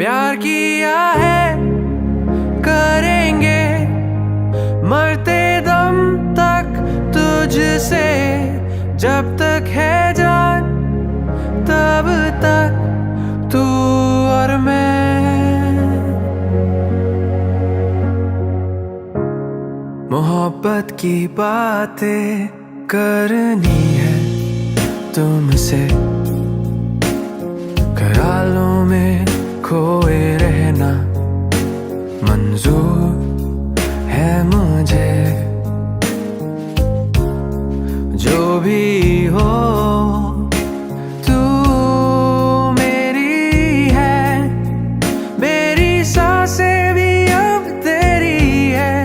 प्यार किया है करेंगे मरते दम तक तुझसे, जब तक है जान तब तक तू और मैं। मोहब्बत की बातें करनी है तुमसे, ख्यालों में खोए रहना मंजूर है मुझे। जो भी हो तू मेरी है, मेरी सांसें भी अब तेरी है,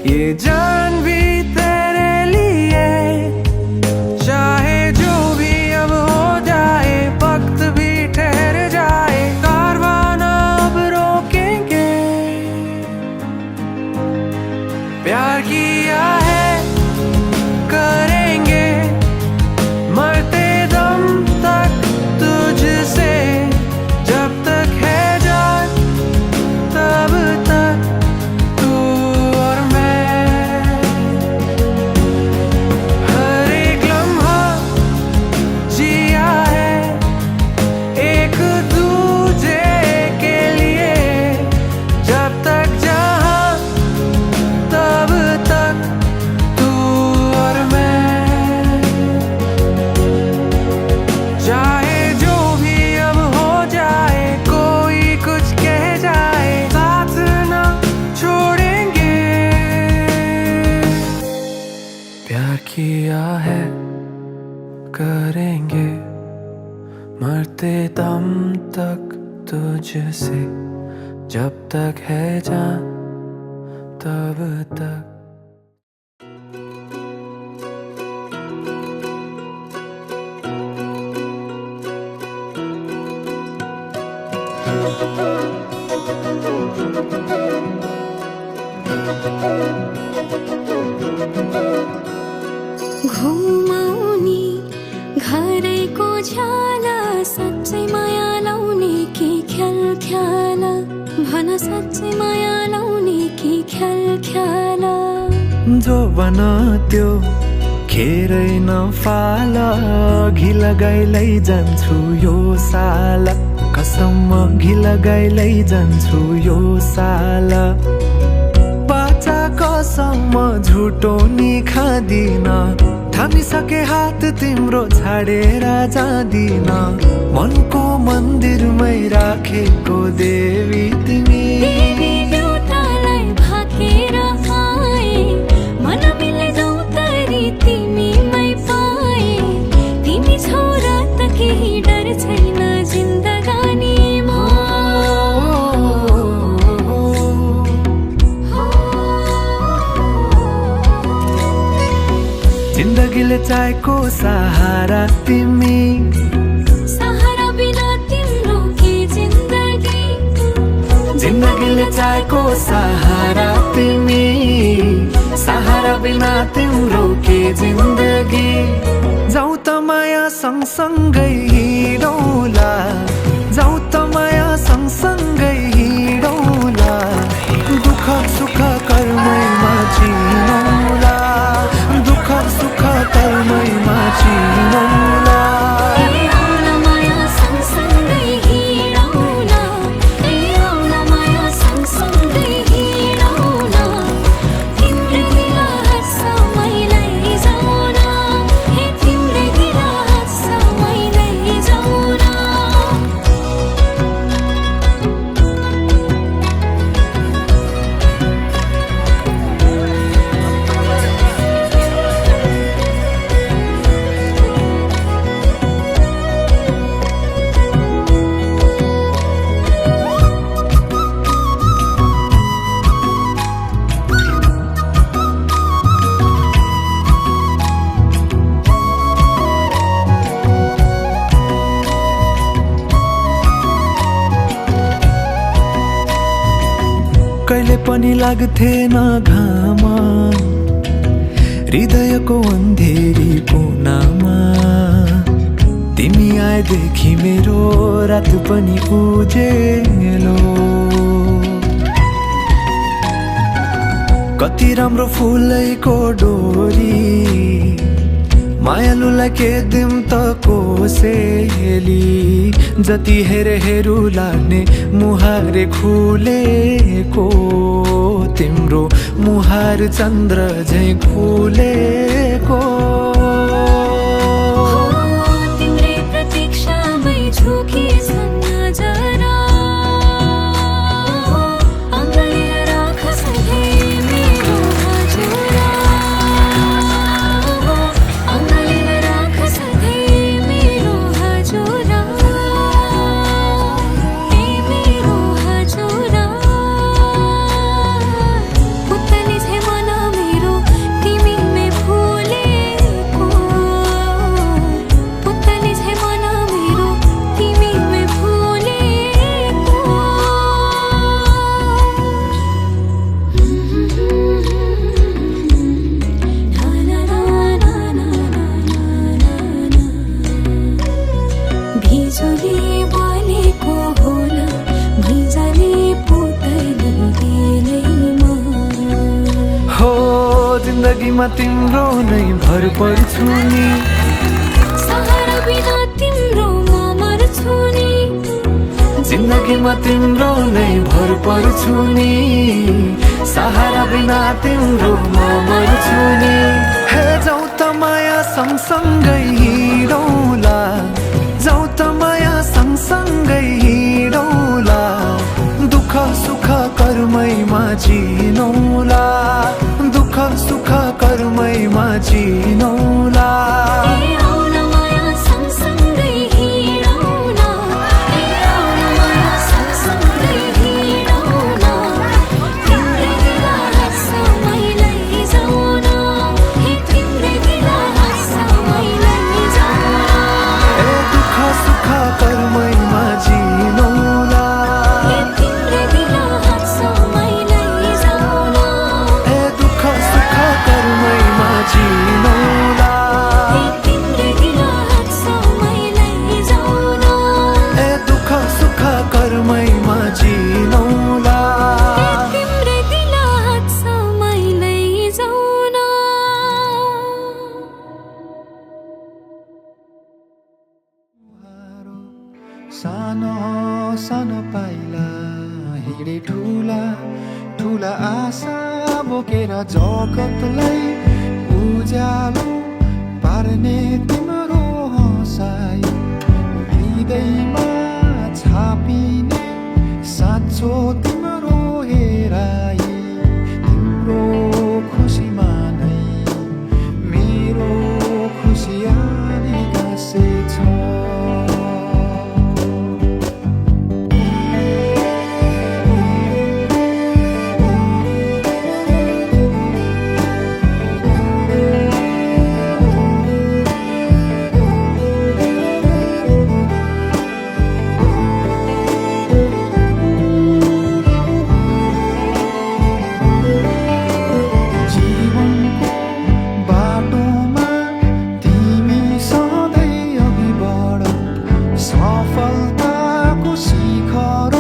ये जान भी तेरे लिए। चाहे जो भी अब हो जाए, वक्त भी ठहर जाए, कारवाना अब रोकेंगे। प्यार किया है करेंगे मरते दम तक तुझसे, जब तक है जान तब तक तू और मैं। हर एक लम्हा जिया है एक दूजे के लिए, जब तक जहाँ तब तक तू और मैं। चाहे जो भी अब हो जाए, कोई कुछ कह जाए, साथ ना छोड़ेंगे। प्यार किया है करेंगे मरते दम तक तुझसे, जब तक है जान तब तक। घुमाउने घरैको झ्याला, साँच्चै माया लाउने कि ख्याल ख्याला, भन साँच्चै माया लाउने कि ख्याल ख्याला। जो बना त्यो खेरै नफाला, घि लगाइलै जान्छु यो साला, कसम घि लगाइलै जान्छु यो साला। बाचा कसम झुटो नि खादिन, थामिसके हात तिम्रो छाडेर जाँदिन। मनको मन्दिरमै राखेको देवी तिमी, देवी देउतालाई भाकेर आए, मन मिले गौतरी तिमीमै पाए। तिमी छोरा त केही डर छैन जिन्दगानीमा। जिन्दगीले चाहेको सहारा तिमी, सहारा बिना तिम्रो के जिन्दगी। जिन्दगीले चाहेको सहारा तिमी, सहारा बिना तिम्रो के जिन्दगी। जाऊ त माया सँगसँगै हिँडौला, जाऊ त माया सँगसँगै हिँडौला, दुःख सुख कर्मैमा चिनौला, दुःख सुख कर्मैमा चिनौला। कहिले पनि लाग्थेन घाम हृदयको अन्धेरी कोनामा, तिमी आए देखि मेरो रात पनि उजेलो। कति राम्रो फुलैको डोरी मायालुलाई के दिम त कोसेली। जति हेरे हेरु लाग्ने मुहारे खुलेको तिम्रो मुहार चन्द्र झै खुलेको। तिम्रै प्रतीक्षामै झुकिएछन् नजरा। अँगालेर राख सधैँ मेरो हजुरा। अँगालेर राख सधैँ मेरो हजुरा। ए मेरो हजुरा। पुतली झै मन मेरो तिमीमै फुलेको। पुतली झै मन मेरो तिमीमै फुलेको। भिजुली बलेको होला भिजले पुतली बेलैमा। हो जिन्दगीमा तिम्रो नै भर पर्छु नि। सहारा बिना तिम्रो म मर्छु नि। जिन्दगीमा तिम्रो नै भर पर्छु नि। सहारा बिना तिम्रो म मर्छु नि। हे जाउँ त माया सँगसँगै हिँडौँला। जाउँ त माया सँगसँगै हिँडौँला। दुःख सुख कर्मैमा जिनौला। दुःख सुख कर्मैमा जिनौला। ए आउन माया सँगसँगै हिँडौँला। ए आउन माया सँगसँगै हिँडौँला। तिम्रै दिला हाँसमै लैजाऊ न। हे तिम्रै दिला हाँसमै लैजाऊ न। ए दुःख सुख कर्मैमा जिनौला। हे तिम्रै दिला हाँसमै लैजाऊ न। ए दुःख सुख कर्मैमा जिनौला। हे तिम्रै दिला हाँसमै लैजाऊ न। ए दुःख सुख कर्मैमा जिनौला। तिम्रै दिला हाँसमै लैजाऊ न। सानो सानो पाइला हिँडे ठुला ठुला आशा बोकेर जगतलाई उज्यालो पार्ने तिम्रो हँसाइ। हृदयमा छापिने साँचो तिम्रो हेराइ। तिम्रो खुसीमा नै मेरो खुसी आनी गाँसे छ। जीवनको बाटोमा तिमी सधैँ अघि बढ। सफलताको शिखर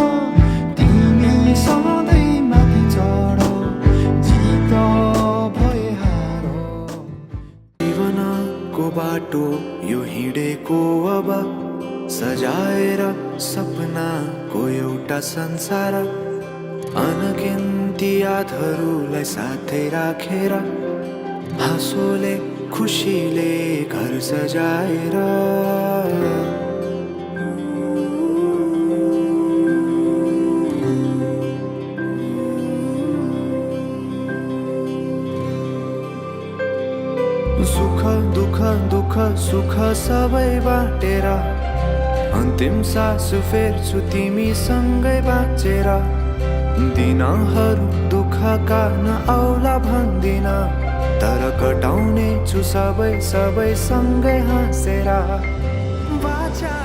तिमी सधैँ माथि चढ। जित भए हार जीवनको बाटो यो हिँडेको अब सजाएर सपनाको एउटा संसार। अनगिन्ती यादहरूलाई साथै राखेर हाँसोले खुसीले घर सजाएर। सुख दुःख दुःख सुख सबै बाटेर अन्तिम सास फेर्छु तिमीसँगै बाँचेर। दिनहरू दुःखका नआउला भन्दिन तर कटाउने छु सबै सँगै हाँसेर। बाचा